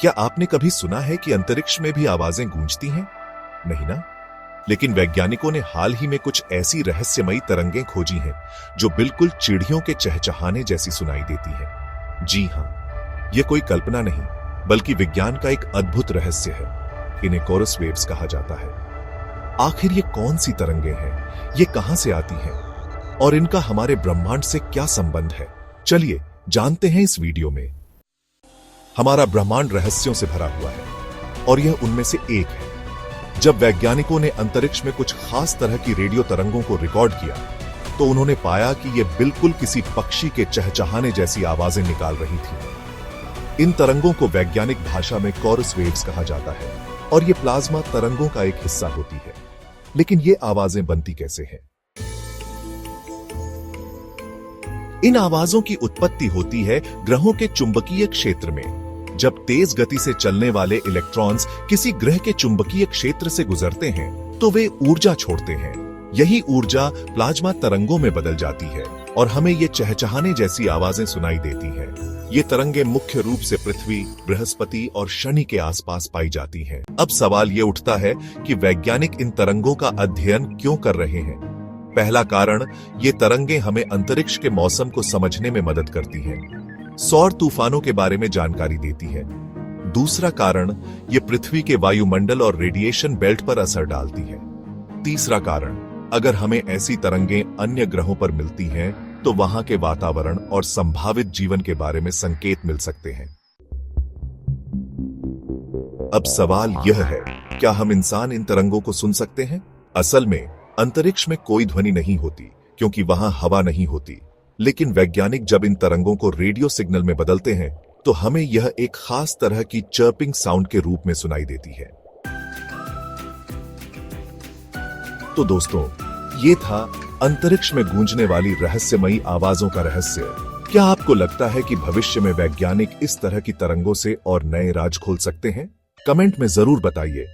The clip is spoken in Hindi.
क्या आपने कभी सुना है कि अंतरिक्ष में भी आवाजें गूंजती हैं? नहीं ना? लेकिन वैज्ञानिकों ने हाल ही में कुछ ऐसी रहस्यमयी तरंगें खोजी हैं जो बिल्कुल चिड़ियों के चहचहाने जैसी सुनाई देती हैं। जी हां, यह कोई कल्पना नहीं बल्कि विज्ञान का एक अद्भुत रहस्य है। इन्हें कोरस वेव्स कहा जाता है। आखिर ये कौन सी तरंगें हैं, ये कहां से आती हैं और इनका हमारे ब्रह्मांड से क्या संबंध है? चलिए जानते हैं इस वीडियो में। हमारा ब्रह्मांड रहस्यों से भरा हुआ है और यह उनमें से एक है। जब वैज्ञानिकों ने अंतरिक्ष में कुछ खास तरह की रेडियो तरंगों को रिकॉर्ड किया तो उन्होंने पाया कि यह बिल्कुल किसी पक्षी के चहचहाने जैसी आवाजें निकाल रही थी। इन तरंगों को वैज्ञानिक भाषा में कोरस वेव्स कहा जाता है और ये प्लाज्मा तरंगों का एक हिस्सा होती है। लेकिन ये आवाजें बनती कैसे हैं? इन आवाजों की उत्पत्ति होती है ग्रहों के चुंबकीय क्षेत्र में। जब तेज गति से चलने वाले इलेक्ट्रॉन्स किसी ग्रह के चुंबकीय क्षेत्र से गुजरते हैं तो वे ऊर्जा छोड़ते हैं। यही ऊर्जा प्लाज्मा तरंगों में बदल जाती है और हमें ये चहचहाने जैसी आवाजें सुनाई देती हैं। ये तरंगे मुख्य रूप से पृथ्वी, बृहस्पति और शनि के आसपास पाई जाती हैं। अब सवाल ये उठता है कि वैज्ञानिक इन तरंगों का अध्ययन क्यों कर रहे हैं? पहला कारण, ये तरंगे हमें अंतरिक्ष के मौसम को समझने में मदद करती हैं। सौर तूफानों के बारे में जानकारी देती है। दूसरा कारण, ये पृथ्वी के वायुमंडल और रेडिएशन बेल्ट पर असर डालती है। तीसरा कारण, अगर हमें ऐसी तरंगें अन्य ग्रहों पर मिलती हैं तो वहां के वातावरण और संभावित जीवन के बारे में संकेत मिल सकते हैं। अब सवाल यह है, क्या हम इंसान इन तरंगों को सुन सकते हैं? असल में अंतरिक्ष में कोई ध्वनि नहीं होती क्योंकि वहां हवा नहीं होती। लेकिन वैज्ञानिक जब इन तरंगों को रेडियो सिग्नल में बदलते हैं तो हमें यह एक खास तरह की चर्पिंग साउंड के रूप में सुनाई देती है। तो दोस्तों, ये था अंतरिक्ष में गूंजने वाली रहस्यमयी आवाजों का रहस्य। क्या आपको लगता है कि भविष्य में वैज्ञानिक इस तरह की तरंगों से और नए राज खोल सकते हैं? कमेंट में जरूर बताइए।